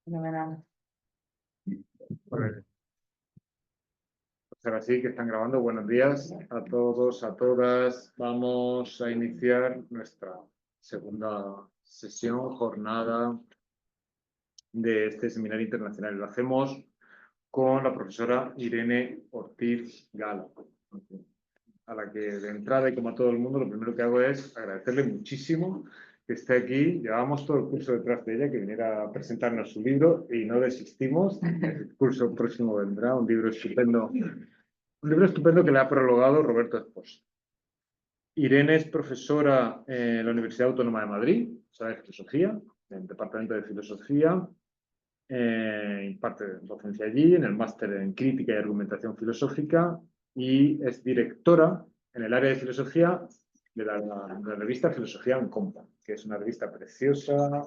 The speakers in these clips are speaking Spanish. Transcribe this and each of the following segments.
Fenomenal. Pues ahora sí que están grabando. Buenos días a todos, a todas. Vamos a iniciar nuestra segunda sesión, jornada de este seminario internacional. Lo hacemos con la profesora Irene Ortiz Galo, a la que de entrada y como a todo el mundo, lo primero que hago es agradecerle muchísimo que esté aquí. Llevamos todo el curso detrás de ella, que viniera a presentarnos su libro y no desistimos. El curso próximo vendrá, un libro estupendo que le ha prologado Roberto Espósito. Irene es profesora en la Universidad Autónoma de Madrid, sabe filosofía, en el Departamento de Filosofía, imparte docencia allí, en el máster en Crítica y Argumentación Filosófica, y es directora en el área de filosofía de la revista Filosofía en Compa, que es una revista preciosa.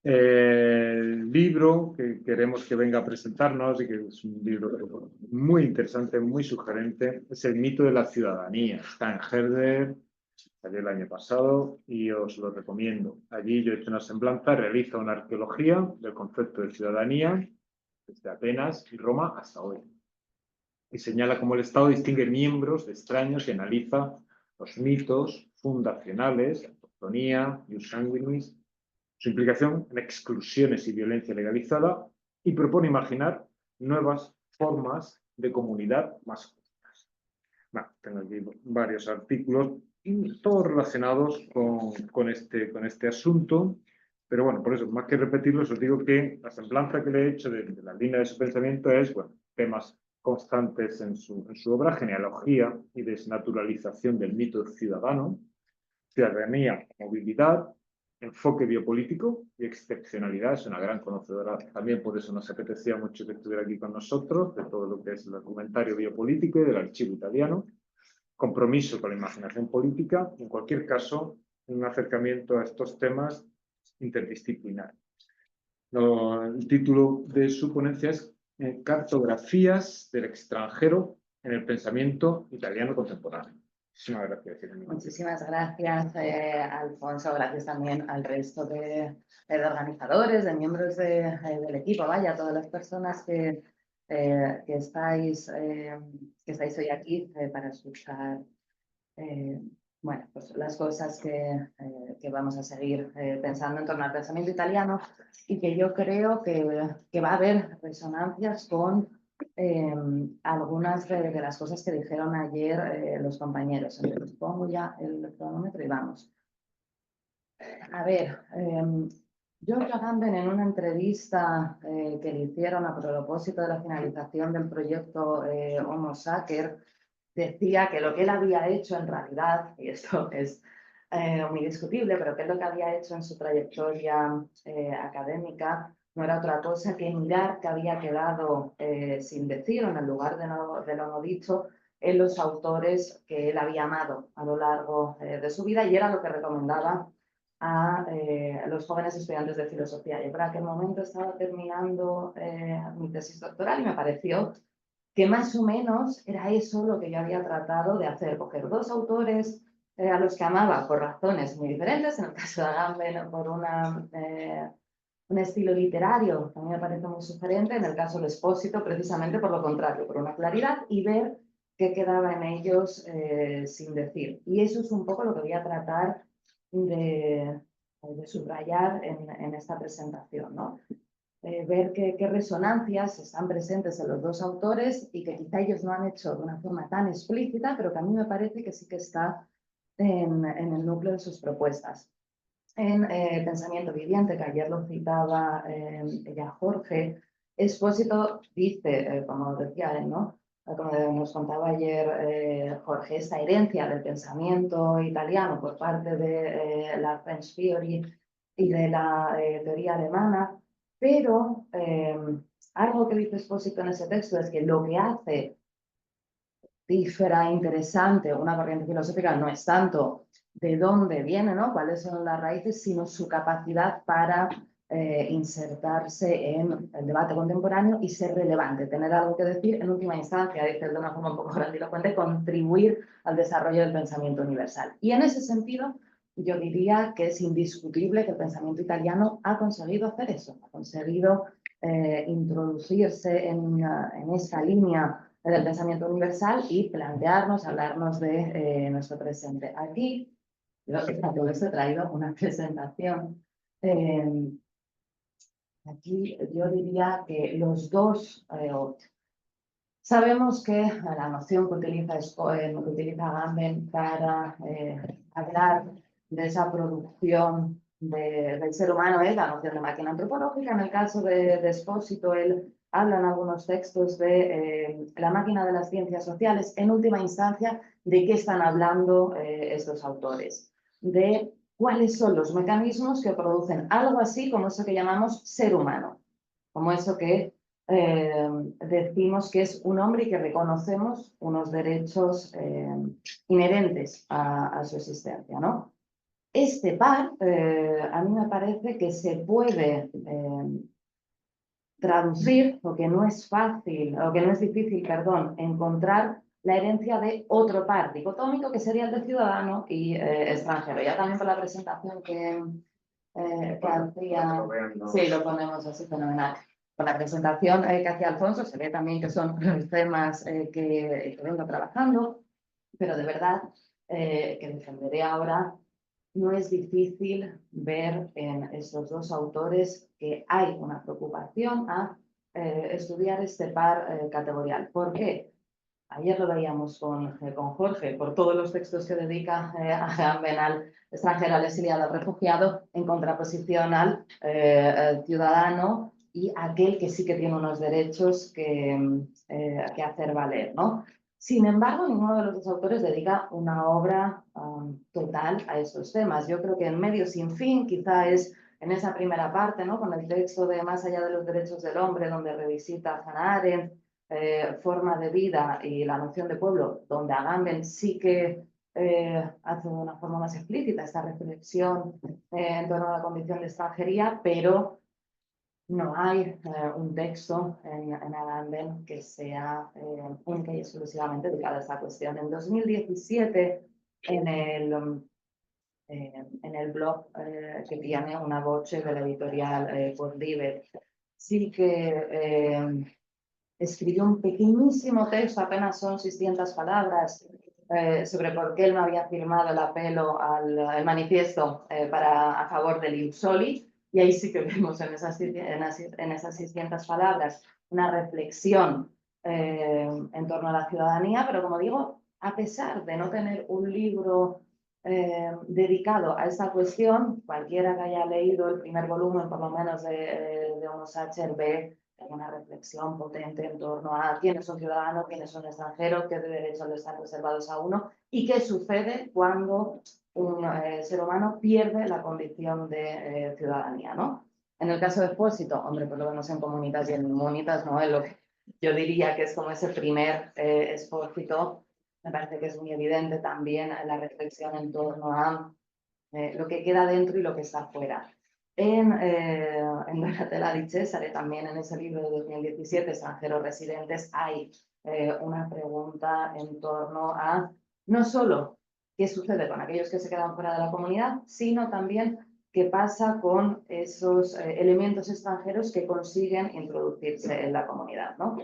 El libro que queremos que venga a presentarnos, y que es un libro muy interesante, muy sugerente, es El mito de la ciudadanía. Está en Herder, salió el año pasado y os lo recomiendo. Allí yo he hecho una semblanza, realiza una arqueología del concepto de ciudadanía desde Atenas y Roma hasta hoy. Y señala cómo el Estado distingue miembros de extraños y analiza los mitos fundacionales, autonomía, ius sanguinis, su implicación en exclusiones y violencia legalizada, y propone imaginar nuevas formas de comunidad más justas. Bueno, tengo aquí varios artículos, todos relacionados con este asunto, pero bueno, por eso, más que repetirlos, os digo que la semblanza que le he hecho de la línea de su pensamiento es, bueno, temas constantes en su obra, genealogía y desnaturalización del mito ciudadano, ciudadanía, movilidad, enfoque biopolítico y excepcionalidad. Es una gran conocedora, también por eso nos apetecía mucho que estuviera aquí con nosotros, de todo lo que es el argumentario biopolítico y del archivo italiano, compromiso con la imaginación política, y en cualquier caso, un acercamiento a estos temas interdisciplinar. El título de su ponencia es Cartografías del extranjero en el pensamiento italiano contemporáneo. Muchísimas gracias, Irene. Muchísimas gracias, Alfonso. Gracias también al resto de organizadores, de miembros del equipo, vaya, todas las personas que estáis hoy aquí para escuchar bueno, pues las cosas que vamos a seguir pensando en torno al pensamiento italiano, y que yo creo que va a haber resonancias con algunas de las cosas que dijeron ayer los compañeros. Entonces, pongo ya el cronómetro y vamos. A ver, Giorgio Agamben, en una entrevista que le hicieron a propósito de la finalización del proyecto Homo Sacer, decía que lo que él había hecho en realidad, y esto es muy discutible, pero que lo que había hecho en su trayectoria académica no era otra cosa que mirar que había quedado sin decir, en el lugar de lo no dicho, en los autores que él había amado a lo largo de su vida, y era lo que recomendaba a los jóvenes estudiantes de filosofía. Yo por aquel momento estaba terminando mi tesis doctoral y me pareció que más o menos era eso lo que yo había tratado de hacer, coger dos autores a los que amaba por razones muy diferentes, en el caso de Agamben por un estilo literario que a mí me parece muy sugerente, en el caso de Espósito precisamente por lo contrario, por una claridad, y ver qué quedaba en ellos sin decir. Y eso es un poco lo que voy a tratar de subrayar en esta presentación, ¿no? Ver qué resonancias están presentes en los dos autores y que quizá ellos no han hecho de una forma tan explícita, pero que a mí me parece que sí que está en el núcleo de sus propuestas. En Pensamiento Viviente, que ayer lo citaba ya Jorge, Espósito dice, como decía él, ¿no? Como nos contaba ayer Jorge, esta herencia del pensamiento italiano por parte de la French Theory y de la teoría alemana, pero algo que dice Espósito en ese texto es que lo que hace cifra interesante una corriente filosófica no es tanto de dónde viene, ¿no? Cuáles son las raíces, sino su capacidad para insertarse en el debate contemporáneo y ser relevante, tener algo que decir, en última instancia, dice de una forma un poco grandilocuente, contribuir al desarrollo del pensamiento universal. Y en ese sentido, yo diría que es indiscutible que el pensamiento italiano ha conseguido hacer eso, ha conseguido introducirse en esta línea del pensamiento universal y plantearnos, hablarnos de nuestro presente. Aquí, yo por eso he traído una presentación. Aquí yo diría que los dos, sabemos que la noción que utiliza Agamben para hablar de esa producción del ser humano es la noción de máquina antropológica. En el caso de Espósito, él habla en algunos textos de la máquina de las ciencias sociales. En última instancia, ¿de qué están hablando estos autores? De cuáles son los mecanismos que producen algo así como eso que llamamos ser humano, como eso que decimos que es un hombre y que reconocemos unos derechos inherentes a su existencia, ¿no? Este par, a mí me parece que se puede traducir, o que no es fácil, o que no es difícil, perdón, encontrar la herencia de otro par dicotómico, que sería el de ciudadano y extranjero. Ya también por la presentación que hacía, sí, lo ponemos así fenomenal. Con la presentación que hacía Alfonso se ve también que son los temas que vengo trabajando, pero de verdad que defenderé ahora. No es difícil ver en estos dos autores que hay una preocupación a estudiar este par categorial. ¿Por qué? Ayer lo veíamos con Jorge, por todos los textos que dedica a Agamben al extranjero, al exiliado, al refugiado, en contraposición al ciudadano y aquel que sí que tiene unos derechos que hacer valer, ¿no? Sin embargo, ninguno de los dos autores dedica una obra total a estos temas. Yo creo que en Medio sin fin, quizá es en esa primera parte, ¿no? Con el texto de Más allá de los derechos del hombre, donde revisita a Hannah Arendt, forma de vida y la noción de pueblo, donde Agamben sí que hace de una forma más explícita esta reflexión en torno a la condición de extranjería, pero no hay un texto en Agamben que sea única y exclusivamente dedicado a esta cuestión. En 2017, en el blog que tiene una voce de la editorial Por Liber, sí que escribió un pequeñísimo texto, apenas son 600 palabras, sobre por qué él no había firmado el apelo al manifiesto a favor del Ius Soli. Y ahí sí que vemos en esas 600 palabras una reflexión en torno a la ciudadanía, pero como digo, a pesar de no tener un libro dedicado a esta cuestión, cualquiera que haya leído el primer volumen, por lo menos de Homo Sacer, ve una reflexión potente en torno a quiénes son ciudadanos, quiénes son extranjeros, qué derechos les están reservados a uno y qué sucede cuando un ser humano pierde la condición de ciudadanía, ¿no? En el caso de Expósito, hombre, pues lo vemos en Comunitas y en Munitas, ¿no? Es lo que yo diría que es como ese primer Expósito. Me parece que es muy evidente también la reflexión en torno a lo que queda dentro y lo que está fuera. En Donatella Di Cesare, también en ese libro de 2017, Extranjeros Residentes, hay una pregunta en torno a no solo qué sucede con aquellos que se quedan fuera de la comunidad, sino también qué pasa con esos elementos extranjeros que consiguen introducirse en la comunidad, ¿no?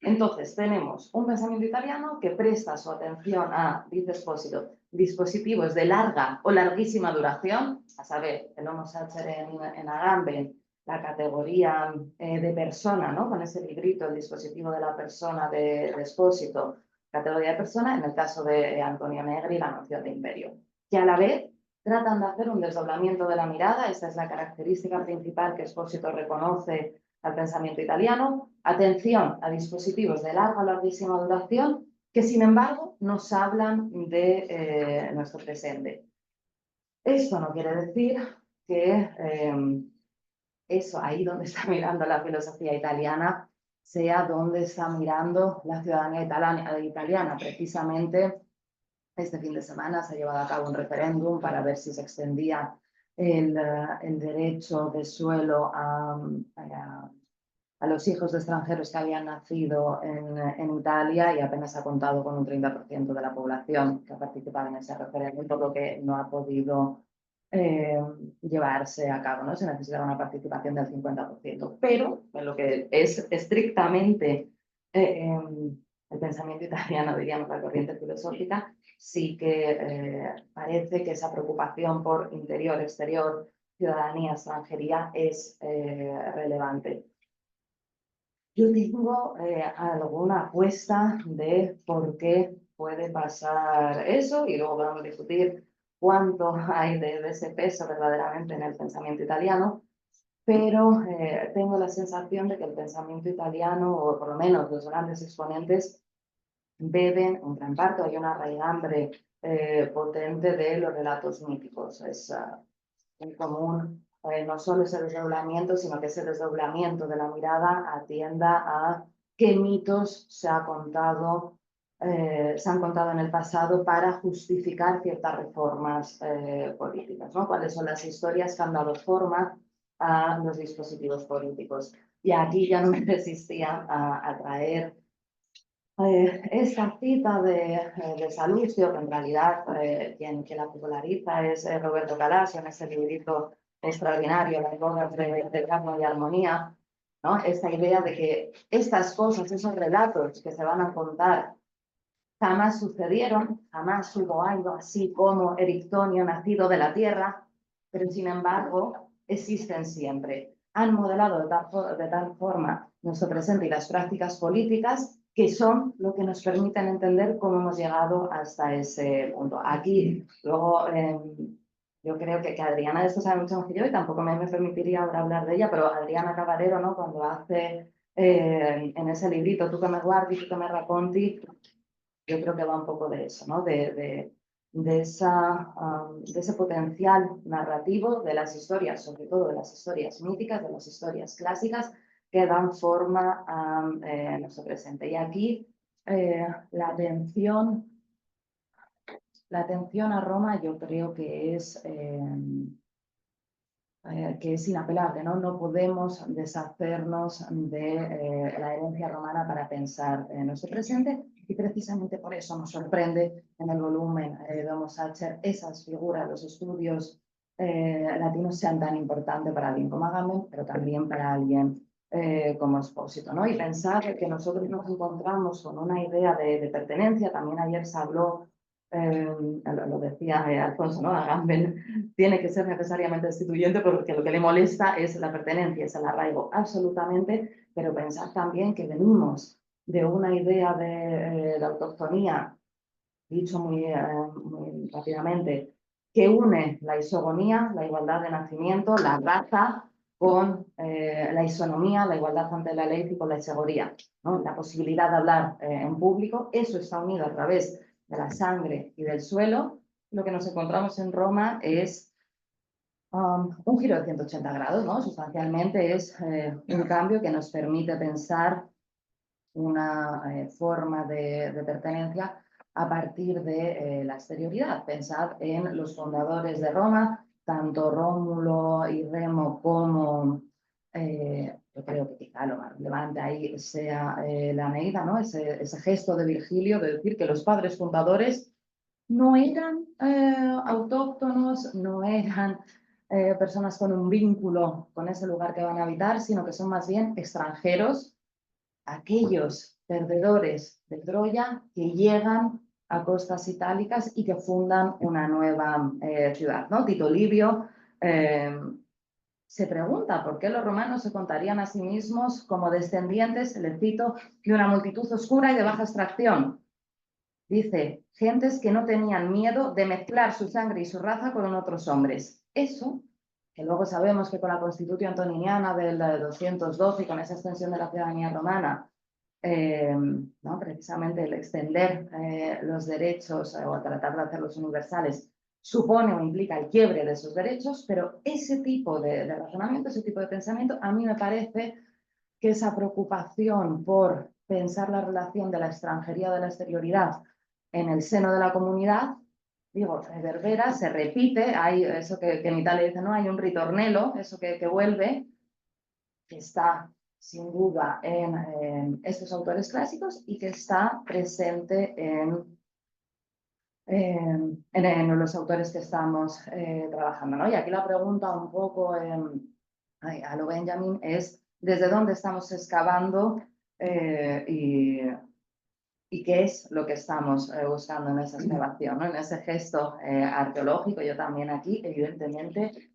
Entonces, tenemos un pensamiento italiano que presta su atención a, dice Espósito, dispositivos de larga o larguísima duración, a saber, el Homo Sacer en Agamben, la categoría de persona, ¿no? Con ese librito, el dispositivo de la persona de Espósito, categoría de persona, en el caso de Antonio Negri, la noción de imperio, que a la vez tratan de hacer un desdoblamiento de la mirada. Esta es la característica principal que Espósito reconoce al pensamiento italiano, atención a dispositivos de larga o larguísima duración, que sin embargo nos hablan de nuestro presente. Esto no quiere decir que eso, ahí donde está mirando la filosofía italiana, sea donde está mirando la ciudadanía italiana. Precisamente este fin de semana se ha llevado a cabo un referéndum para ver si se extendía el derecho de suelo a los hijos de extranjeros que habían nacido en Italia, y apenas ha contado con un 30% de la población que ha participado en ese referéndum, por lo que no ha podido llevarse a cabo, ¿no? Se necesita una participación del 50%. Pero en lo que es estrictamente el pensamiento italiano, diríamos, la corriente filosófica, sí que parece que esa preocupación por interior, exterior, ciudadanía, extranjería es relevante. Yo tengo alguna apuesta de por qué puede pasar eso y luego podemos discutir cuánto hay de ese peso verdaderamente en el pensamiento italiano, pero tengo la sensación de que el pensamiento italiano, o por lo menos los grandes exponentes, beben en gran parte, hay una raigambre potente de los relatos míticos. Es muy común no solo ese desdoblamiento, sino que ese desdoblamiento de la mirada atienda a qué mitos se han contado en el pasado para justificar ciertas reformas políticas, ¿no? Cuáles son las historias que han dado forma a los dispositivos políticos. Y aquí ya no me resistía a traer esta cita de Salustio, que en realidad quien la populariza es Roberto Calasio en ese librito extraordinario, Las bodas de Carmo y Armonía, ¿no? Esta idea de que estas cosas, esos relatos que se van a contar, jamás sucedieron, jamás hubo algo así como Erictonio nacido de la tierra, pero sin embargo existen siempre. Han modelado de tal forma nuestro presente y las prácticas políticas que son lo que nos permiten entender cómo hemos llegado hasta ese punto. Aquí, luego, yo creo que Adriana de esto sabe mucho más que yo y tampoco me permitiría ahora hablar de ella, pero Adriana Cabarero, ¿no? Cuando hace en ese librito Tú que me guardi, tú que me racconti, yo creo que va un poco de eso, ¿no? De ese potencial narrativo de las historias, sobre todo de las historias míticas, de las historias clásicas, que dan forma a nuestro presente. Y aquí la atención a Roma yo creo que es inapelable, ¿no? No podemos deshacernos de la herencia romana para pensar en nuestro presente y precisamente por eso nos sorprende en el volumen de Homo Sacer esas figuras, los estudios latinos sean tan importantes para alguien como Agamben, pero también para alguien como Expósito, ¿no? Y pensar que nosotros nos encontramos con una idea de pertenencia, también ayer se habló lo decía Alfonso, ¿no? Agamben tiene que ser necesariamente destituyente porque lo que le molesta es la pertenencia, es el arraigo, absolutamente, pero pensar también que venimos de una idea de autoctonía, dicho muy rápidamente, que une la isogonía, la igualdad de nacimiento, la raza, con la isonomía, la igualdad ante la ley y con la isegoría, ¿no? La posibilidad de hablar en público, eso está unido a través de la sangre y del suelo. Lo que nos encontramos en Roma es un giro de 180 grados, ¿no? Sustancialmente es un cambio que nos permite pensar una forma de pertenencia a partir de la exterioridad. Pensad en los fundadores de Roma, tanto Rómulo y Remo como, yo creo que quizá lo más relevante ahí sea la Eneida, ¿no? Ese gesto de Virgilio de decir que los padres fundadores no eran autóctonos, no eran personas con un vínculo con ese lugar que van a habitar, sino que son más bien extranjeros, aquellos perdedores de Troya que llegan a costas itálicas y que fundan una nueva ciudad, ¿no? Tito Livio se pregunta por qué los romanos se contarían a sí mismos como descendientes, le cito, de una multitud oscura y de baja extracción. Dice, gentes que no tenían miedo de mezclar su sangre y su raza con otros hombres. Eso, que luego sabemos que con la Constitución Antoniniana del 212 y con esa extensión de la ciudadanía romana, ¿no? Precisamente el extender los derechos o tratar de hacerlos universales supone o implica el quiebre de esos derechos, pero ese tipo de razonamiento, ese tipo de pensamiento, a mí me parece que esa preocupación por pensar la relación de la extranjería o de la exterioridad en el seno de la comunidad, digo, reverbera, se repite, hay eso que en Italia dicen, no, hay un ritornello, eso que vuelve, que está sin duda en estos autores clásicos y que está presente en en los autores que estamos trabajando, ¿no? Y aquí la pregunta un poco a lo Benjamin es desde dónde estamos excavando y qué es lo que estamos buscando en esa excavación, ¿no? En ese gesto arqueológico. Yo también aquí, evidentemente,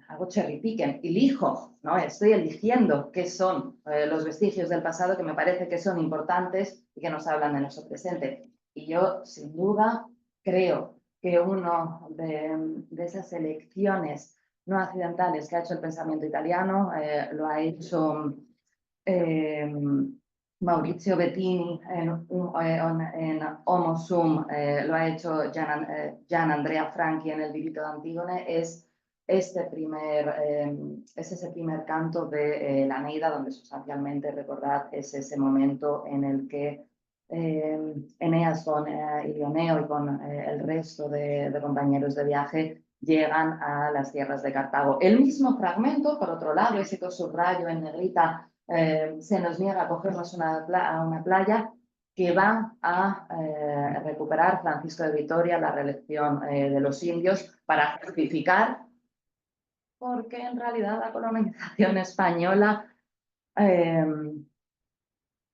hago cherry picking, elijo, ¿no? Estoy eligiendo qué son los vestigios del pasado que me parece que son importantes y que nos hablan de nuestro presente. Y yo, sin duda, creo que uno de esas elecciones no accidentales que ha hecho el pensamiento italiano lo ha hecho eh, Maurizio Bettini en Homo Sum, lo ha hecho Gian Andrea Franchi en El Divito de Antígone, es ese primer canto de la Eneida, donde sustancialmente, recordad, es ese momento en el que Eneas con Ilioneo y con el resto de compañeros de viaje llegan a las tierras de Cartago. El mismo fragmento, por otro lado, ese que subrayo en negrita, se nos niega a cogernos a una playa que va a recuperar Francisco de Vitoria la reelección de los indios para justificar porque en realidad la colonización española eh,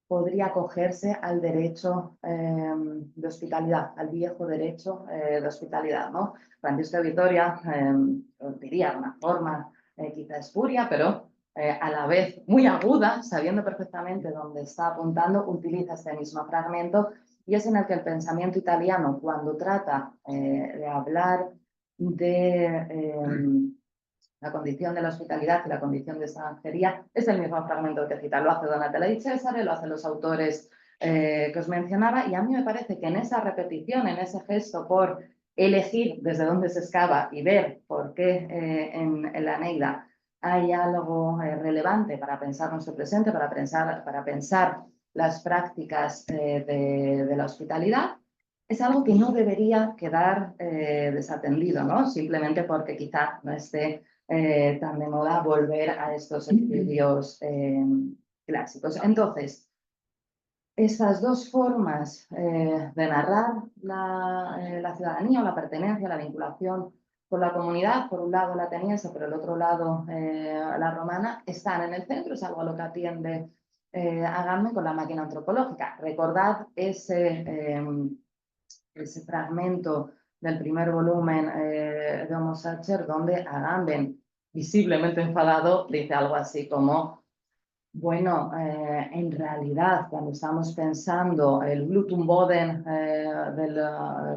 podría acogerse al derecho de hospitalidad, al viejo derecho de hospitalidad, ¿no? Francisco de Vitoria diría de una forma quizá espuria, pero a la vez muy aguda, sabiendo perfectamente dónde está apuntando, utiliza este mismo fragmento y es en el que el pensamiento italiano, cuando trata de hablar de la condición de la hospitalidad y la condición de extranjería, es el mismo fragmento que cita. Lo hace Donatella di Cesare, lo hacen los autores que os mencionaba, y a mí me parece que en esa repetición, en ese gesto por elegir desde dónde se excava y ver por qué en la Eneida hay algo relevante para pensar nuestro presente, para pensar las prácticas de la hospitalidad, es algo que no debería quedar desatendido, ¿no? Simplemente porque quizá no esté tan de moda volver a estos estudios clásicos. Entonces, estas dos formas de narrar la ciudadanía o la pertenencia, la vinculación con la comunidad, por un lado la ateniense, por el otro lado la romana, están en el centro, es algo a lo que atiende Agamben con la máquina antropológica. Recordad ese fragmento del primer volumen de Homo Sacer, donde Agamben, visiblemente enfadado, dice algo así como: bueno, en realidad, cuando estamos pensando el Glutum Boden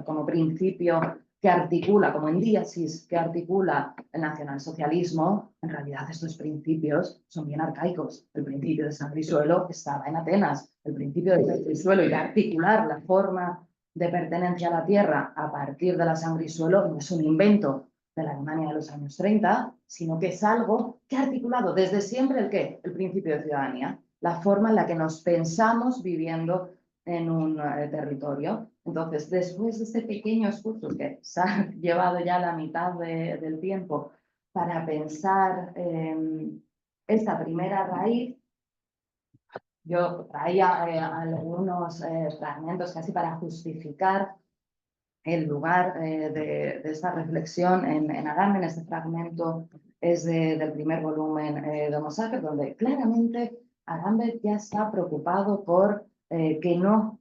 como principio que articula, como en díasis, que articula el nacionalsocialismo, en realidad estos principios son bien arcaicos. El principio de sangre y suelo estaba en Atenas. El principio de sangre y suelo y de articular la forma de pertenencia a la tierra a partir de la sangre y suelo no es un invento de la Alemania de los años 30, sino que es algo que ha articulado desde siempre el ¿qué? El principio de ciudadanía, la forma en la que nos pensamos viviendo en un territorio. Entonces, después de este pequeño esfuerzo que se ha llevado ya la mitad del tiempo para pensar esta primera raíz, yo traía algunos fragmentos casi para justificar el lugar de esta reflexión en Agamben. Este fragmento es del primer volumen de Homo Sacer, donde claramente Agamben ya está preocupado por que no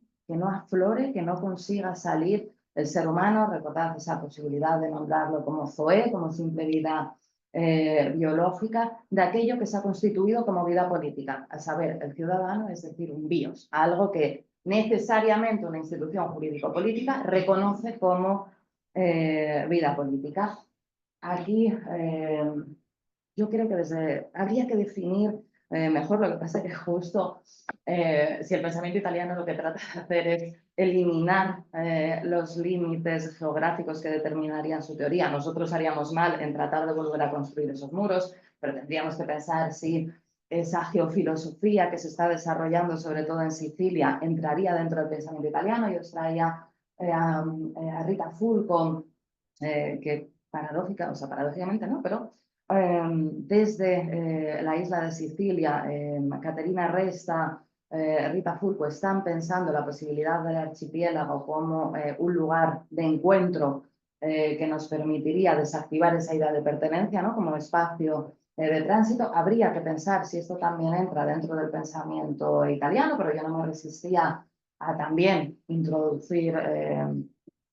aflore, que no consiga salir el ser humano. Recordad esa posibilidad de nombrarlo como Zoé, como simple vida biológica, de aquello que se ha constituido como vida política, a saber, el ciudadano, es decir, un bios, algo que necesariamente una institución jurídico-política reconoce como vida política. Aquí yo creo que habría que definir mejor. Lo que pasa es que justo si el pensamiento italiano lo que trata de hacer es eliminar los límites geográficos que determinarían su teoría, nosotros haríamos mal en tratar de volver a construir esos muros, pero tendríamos que pensar si esa geofilosofía que se está desarrollando sobre todo en Sicilia entraría dentro del pensamiento italiano. Yo os traía a Rita Fulco, que paradójicamente no, pero desde la isla de Sicilia, Caterina Resta Rita Fulco están pensando la posibilidad del archipiélago como un lugar de encuentro que nos permitiría desactivar esa idea de pertenencia, ¿no? Como espacio de tránsito. Habría que pensar si esto también entra dentro del pensamiento italiano, pero yo no me resistía a también introducir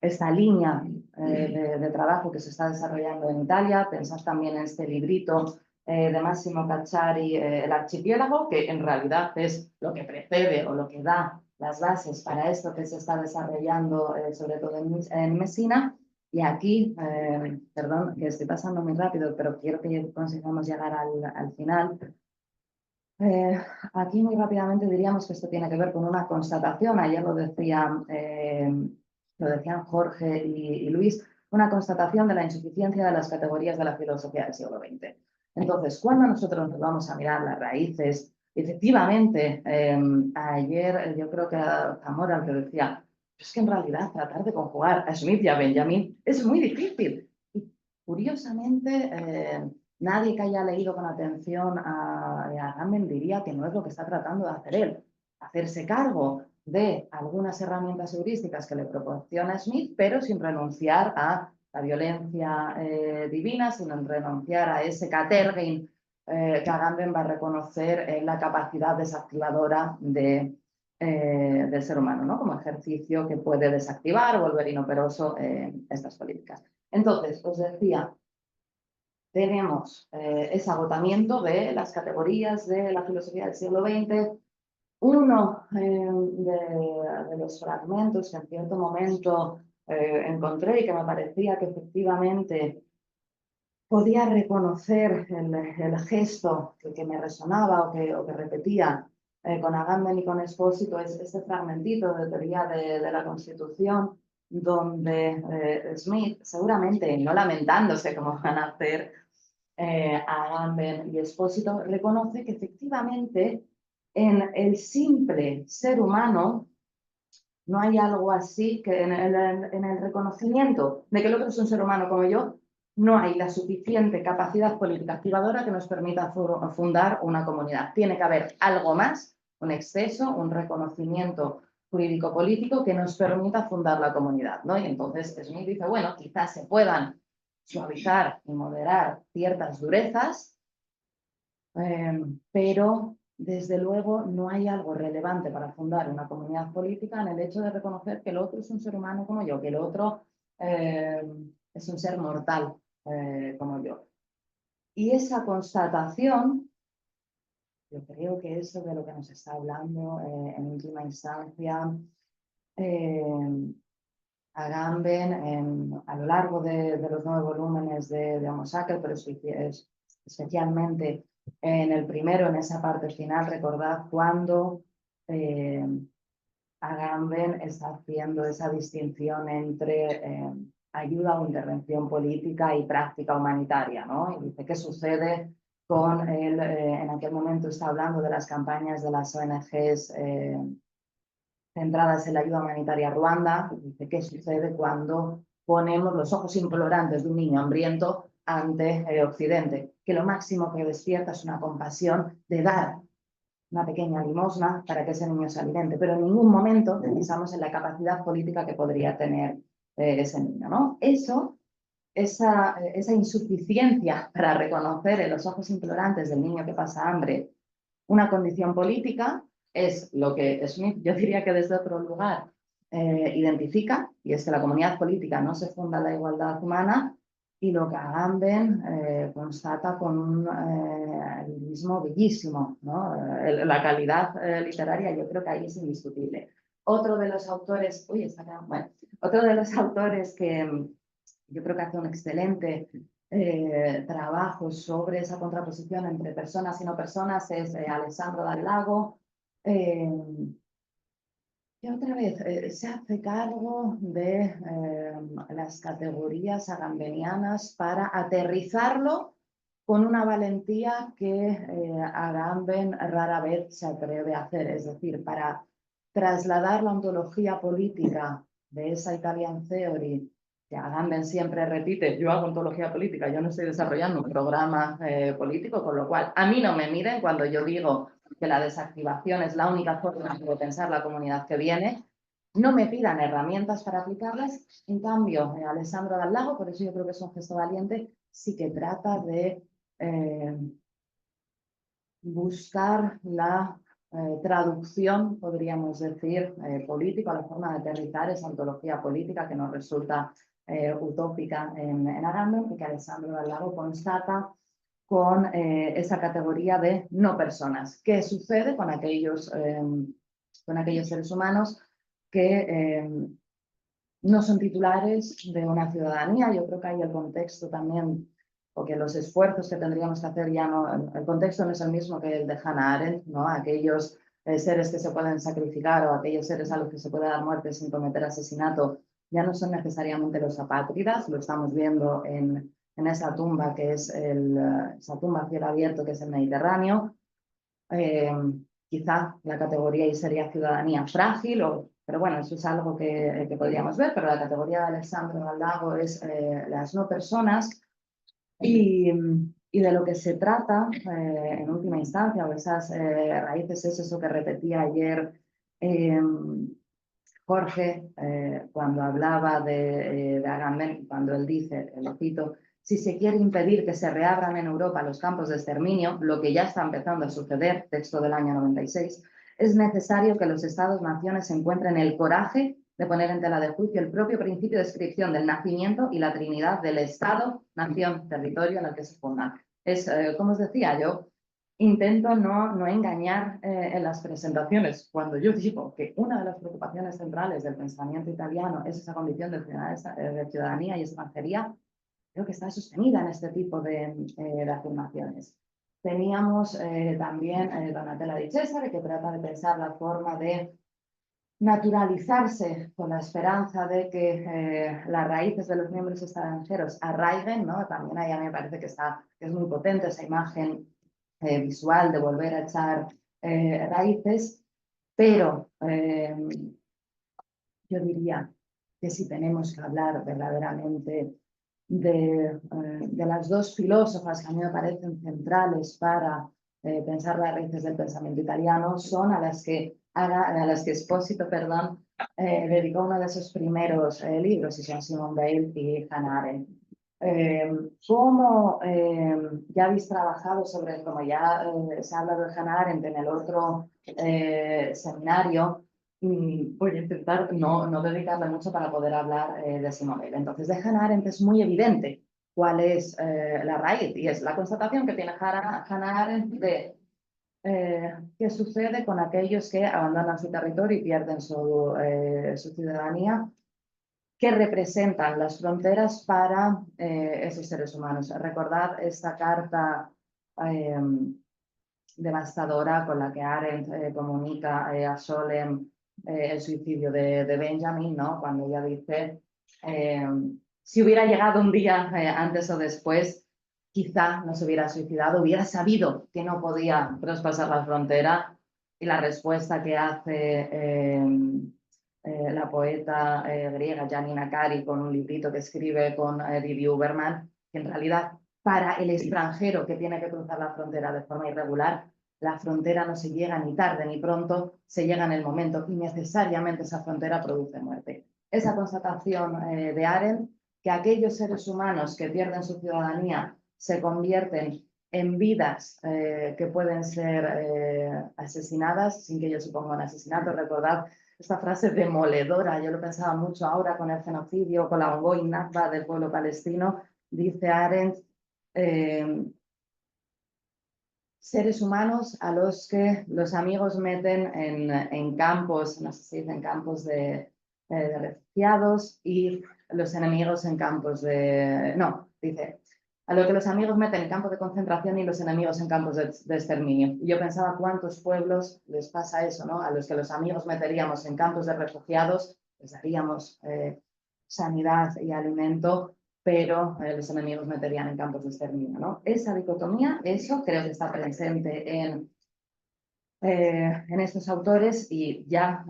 esta línea de trabajo que se está desarrollando en Italia. Pensar también en este librito de Massimo Cacciari, El archipiélago, que en realidad es lo que precede o lo que da las bases para esto que se está desarrollando, sobre todo en Messina. Y aquí, perdón, que estoy pasando muy rápido, pero quiero que consigamos llegar al final. Aquí muy rápidamente diríamos que esto tiene que ver con una constatación, ayer lo decían Jorge y Luis, una constatación de la insuficiencia de las categorías de la filosofía del siglo XX. Entonces, cuando nosotros nos vamos a mirar las raíces, efectivamente, ayer yo creo que era Zamora el que decía, es que en realidad tratar de conjugar a Smith y a Benjamin es muy difícil. Y curiosamente, nadie que haya leído con atención a Agamben diría que no es lo que está tratando de hacer él, hacerse cargo de algunas herramientas heurísticas que le proporciona Smith, pero sin renunciar a la violencia divina, sin renunciar a ese catergin que Agamben va a reconocer en la capacidad desactivadora del ser humano, ¿no? Como ejercicio que puede desactivar o volver inoperoso estas políticas. Entonces, os decía, tenemos ese agotamiento de las categorías de la filosofía del siglo XX. Uno de los fragmentos que en cierto momento encontré y que me parecía que efectivamente podía reconocer el gesto que me resonaba o que repetía con Agamben y con Expósito, es este fragmentito de teoría de la Constitución, donde Smith, seguramente no lamentándose como van a hacer Agamben y Expósito, reconoce que efectivamente en el simple ser humano no hay algo así que en el reconocimiento de que el otro es un ser humano como yo, no hay la suficiente capacidad política activadora que nos permita fundar una comunidad. Tiene que haber algo más, un exceso, un reconocimiento jurídico-político que nos permita fundar la comunidad, ¿no? Y entonces Smith dice, bueno, quizás se puedan suavizar y moderar ciertas durezas, pero desde luego no hay algo relevante para fundar una comunidad política en el hecho de reconocer que el otro es un ser humano como yo, que el otro es un ser mortal como yo. Y esa constatación, yo creo que es de lo que nos está hablando en última instancia Agamben a lo largo de los 9 volúmenes de Homo Sacer, pero especialmente en el primero, en esa parte final. Recordad cuando Agamben está haciendo esa distinción entre ayuda o intervención política y práctica humanitaria, ¿no? Y dice, ¿qué sucede con él? En aquel momento está hablando de las campañas de las ONGs centradas en la ayuda humanitaria a Ruanda. Dice, ¿qué sucede cuando ponemos los ojos implorantes de un niño hambriento ante Occidente? Que lo máximo que despierta es una compasión de dar una pequeña limosna para que ese niño se alimente, pero en ningún momento pensamos en la capacidad política que podría tener ese niño, ¿no? Esa insuficiencia para reconocer en los ojos implorantes del niño que pasa hambre una condición política es lo que Smith, yo diría que desde otro lugar, identifica, y es que la comunidad política no se funda en la igualdad humana, y lo que Agamben constata con un lirismo bellísimo, ¿no? La calidad literaria yo creo que ahí es indiscutible. Otro de los autores, otro de los autores que yo creo que hace un excelente trabajo sobre esa contraposición entre personas y no personas es Alessandro Dal Lago, que otra vez se hace cargo de las categorías agambenianas para aterrizarlo con una valentía que Agamben rara vez se atreve a hacer, es decir, para trasladar la ontología política de esa Italian Theory que Agamben siempre repite, yo hago ontología política, yo no estoy desarrollando un programa político, con lo cual a mí no me miren cuando yo digo que la desactivación es la única forma de pensar la comunidad que viene, no me pidan herramientas para aplicarlas. En cambio, Alessandro Dal Lago, por eso yo creo que es un gesto valiente, sí que trata de buscar la traducción, podríamos decir, política, la forma de aterrizar esa ontología política que nos resulta utópica en Agamben y que Alessandro Dal Lago constata con esa categoría de no personas. ¿Qué sucede con aquellos seres humanos que no son titulares de una ciudadanía? Yo creo que hay el contexto también, porque los esfuerzos que tendríamos que hacer ya no, el contexto no es el mismo que el de Hannah Arendt, ¿no? Aquellos seres que se pueden sacrificar o aquellos seres a los que se puede dar muerte sin cometer asesinato ya no son necesariamente los apátridas, lo estamos viendo en esa tumba que es esa tumba a cielo abierto que es el Mediterráneo. Quizá la categoría ahí sería ciudadanía frágil, pero bueno, eso es algo que podríamos ver, pero la categoría de Alessandro Dal Lago es las no personas y de lo que se trata en última instancia, o esas raíces, es eso que repetía ayer Jorge cuando hablaba de Agamben, cuando él dice, lo cito, si se quiere impedir que se reabran en Europa los campos de exterminio, lo que ya está empezando a suceder, texto del año 96, es necesario que los Estados-naciones encuentren el coraje de poner en tela de juicio el propio principio de descripción del nacimiento y la trinidad del Estado, nación, territorio en el que se fundan. Es, como os decía yo, intento no engañar en las presentaciones. Cuando yo digo que una de las preocupaciones centrales del pensamiento italiano es esa condición de ciudadanía y extranjería, creo que está sostenida en este tipo de afirmaciones. Teníamos también Donatella Di Cesare, que trata de pensar la forma de naturalizarse con la esperanza de que las raíces de los miembros extranjeros arraiguen, ¿no? También ahí a mí me parece que es muy potente esa imagen visual de volver a echar raíces, pero yo diría que si tenemos que hablar verdaderamente de las dos filósofas que a mí me parecen centrales para pensar las raíces del pensamiento italiano, son a las que Espósito, perdón, dedicó uno de sus primeros libros, y son Simone Weil y Hannah Arendt. Como ya habéis trabajado sobre, como ya se ha hablado de Hannah Arendt en el otro seminario, voy a intentar no dedicarle mucho para poder hablar de Simone Weil. Entonces, de Hannah Arendt es muy evidente cuál es la raíz, y es la constatación que tiene Hannah Arendt de qué sucede con aquellos que abandonan su territorio y pierden su ciudadanía, que representan las fronteras para esos seres humanos. Recordad esta carta devastadora con la que Arendt comunica a Scholem el suicidio de Benjamin, ¿no? Cuando ella dice, si hubiera llegado un día antes o después, quizá no se hubiera suicidado, hubiera sabido que no podía traspasar la frontera. Y la respuesta que hace la poeta griega Janina Kari con un librito que escribe con Didi Uberman, que en realidad para el extranjero que tiene que cruzar la frontera de forma irregular, la frontera no se llega ni tarde ni pronto, se llega en el momento y necesariamente esa frontera produce muerte. Esa constatación de Arendt, que aquellos seres humanos que pierden su ciudadanía se convierten en vidas que pueden ser asesinadas sin que ello suponga un asesinato. Recordad esta frase demoledora, yo lo pensaba mucho ahora con el genocidio, con la ongoing Nakba del pueblo palestino, dice Arendt, seres humanos a los que los amigos meten en campos, no sé si dicen campos de refugiados, y los enemigos en campos de... No, dice, a lo que los amigos meten en campos de concentración y los enemigos en campos de exterminio. Y yo pensaba cuántos pueblos les pasa eso, ¿no? A los que los amigos meteríamos en campos de refugiados, les daríamos sanidad y alimento, pero los enemigos meterían en campos de exterminio, ¿no? Esa dicotomía, eso creo que está presente en estos autores, y ya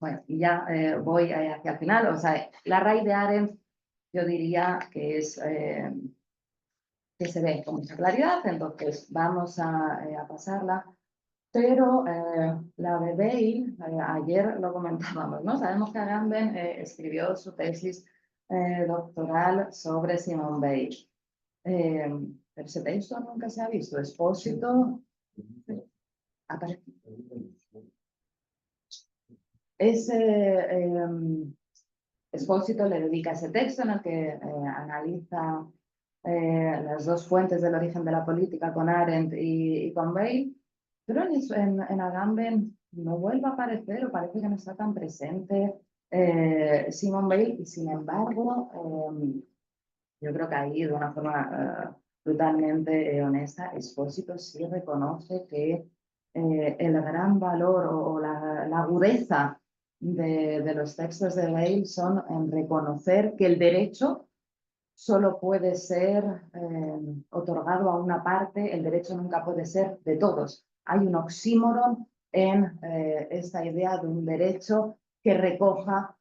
Bueno, y ya voy hacia el final. O sea, la raíz de Arendt yo diría que es que se ve con mucha claridad, entonces vamos a pasarla. Pero la de Weil, ayer lo comentábamos, ¿no? Sabemos que Agamben escribió su tesis doctoral sobre Simone Weil. Pero ese texto nunca se ha visto. Expósito aparece. Expósito le dedica ese texto en el que analiza las dos fuentes del origen de la política con Arendt y con Weil, pero en Agamben no vuelve a aparecer o parece que no está tan presente Simone Weil y sin embargo yo creo que ahí de una forma brutalmente honesta Expósito sí reconoce que el gran valor o la agudeza de los textos de Weil son en reconocer que el derecho solo puede ser otorgado a una parte, el derecho nunca puede ser de todos. Hay un oxímoron en esta idea de un derecho que recoja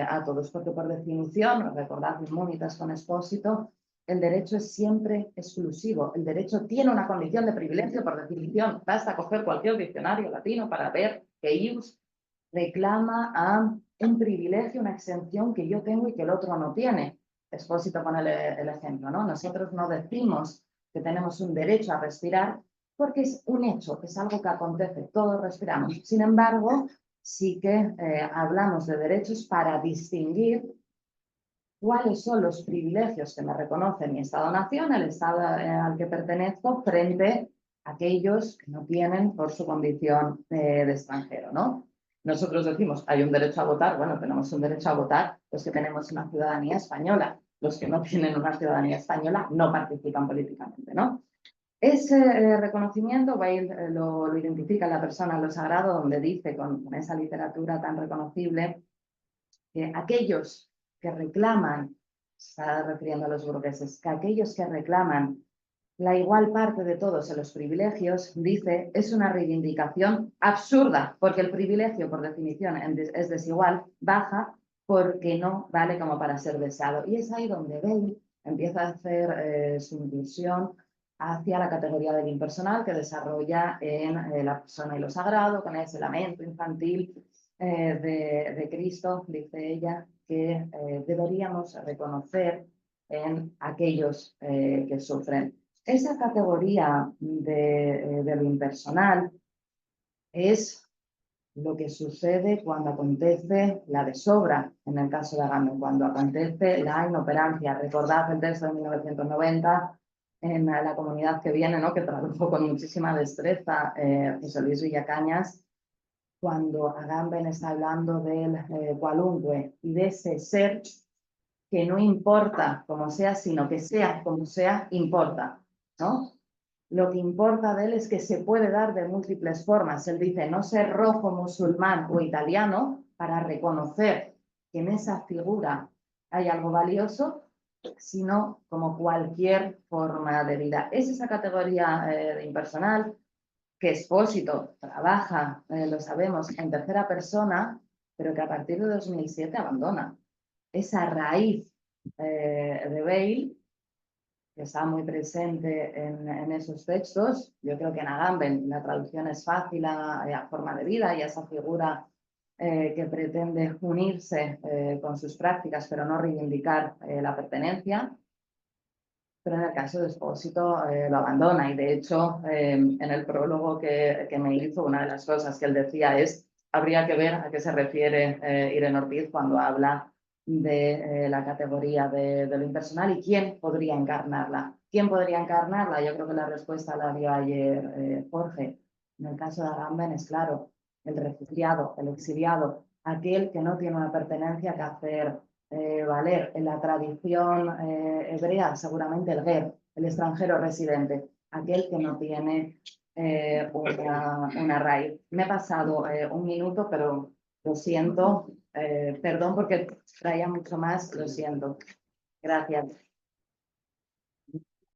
a todos, porque por definición, recordad Munitas con Expósito, el derecho es siempre exclusivo. El derecho tiene una condición de privilegio por definición. Basta coger cualquier diccionario latino para ver que ius reclama a un privilegio, una exención que yo tengo y que el otro no tiene. Expósito con el ejemplo, ¿no? Nosotros no decimos que tenemos un derecho a respirar porque es un hecho, es algo que acontece, todos respiramos. Sin embargo, sí que hablamos de derechos para distinguir cuáles son los privilegios que me reconoce mi Estado-nación, el Estado al que pertenezco, frente a aquellos que no tienen por su condición de extranjero, ¿no? Nosotros decimos, hay un derecho a votar, bueno, tenemos un derecho a votar los que tenemos una ciudadanía española. Los que no tienen una ciudadanía española no participan políticamente, ¿no? Ese reconocimiento, Weil lo identifica en la persona en lo sagrado, donde dice con esa literatura tan reconocible que aquellos que reclaman, se está refiriendo a los burgueses, que aquellos que reclaman la igual parte de todos en los privilegios, dice, es una reivindicación absurda, porque el privilegio, por definición, es desigual, baja, porque no vale como para ser deseado. Y es ahí donde Weil empieza a hacer su inclusión hacia la categoría del impersonal que desarrolla en La persona y lo sagrado, con ese lamento infantil de Cristo, dice ella, que deberíamos reconocer en aquellos que sufren. Esa categoría de lo impersonal es lo que sucede cuando acontece la desobra, en el caso de Agamben, cuando acontece la inoperancia. Recordad el texto de 1990 en La comunidad que viene, ¿no? Que tradujo con muchísima destreza José Luis Villacañas, cuando Agamben está hablando del Qualunque y de ese ser que no importa como sea, sino que sea como sea, importa, ¿no? Lo que importa de él es que se puede dar de múltiples formas. Él dice, no ser rojo, musulmán o italiano para reconocer que en esa figura hay algo valioso, sino como cualquier forma de vida. Es esa categoría de impersonal que Expósito trabaja, lo sabemos, en tercera persona, pero que a partir de 2007 abandona. Esa raíz de Weil, que está muy presente en esos textos, yo creo que en Agamben la traducción es fácil a forma de vida y a esa figura que pretende unirse con sus prácticas, pero no reivindicar la pertenencia. Pero en el caso de Expósito lo abandona y de hecho en el prólogo que me hizo, una de las cosas que él decía es, habría que ver a qué se refiere Irene Ortiz cuando habla de la categoría de lo impersonal y quién podría encarnarla. ¿Quién podría encarnarla? Yo creo que la respuesta la dio ayer Jorge. En el caso de Agamben es claro, el refugiado, el exiliado, aquel que no tiene una pertenencia que hacer valer. En la tradición hebrea, seguramente el ger, el extranjero residente, aquel que no tiene una raíz. Me he pasado un minuto, pero lo siento. Perdón porque traía mucho más, lo siento. Gracias.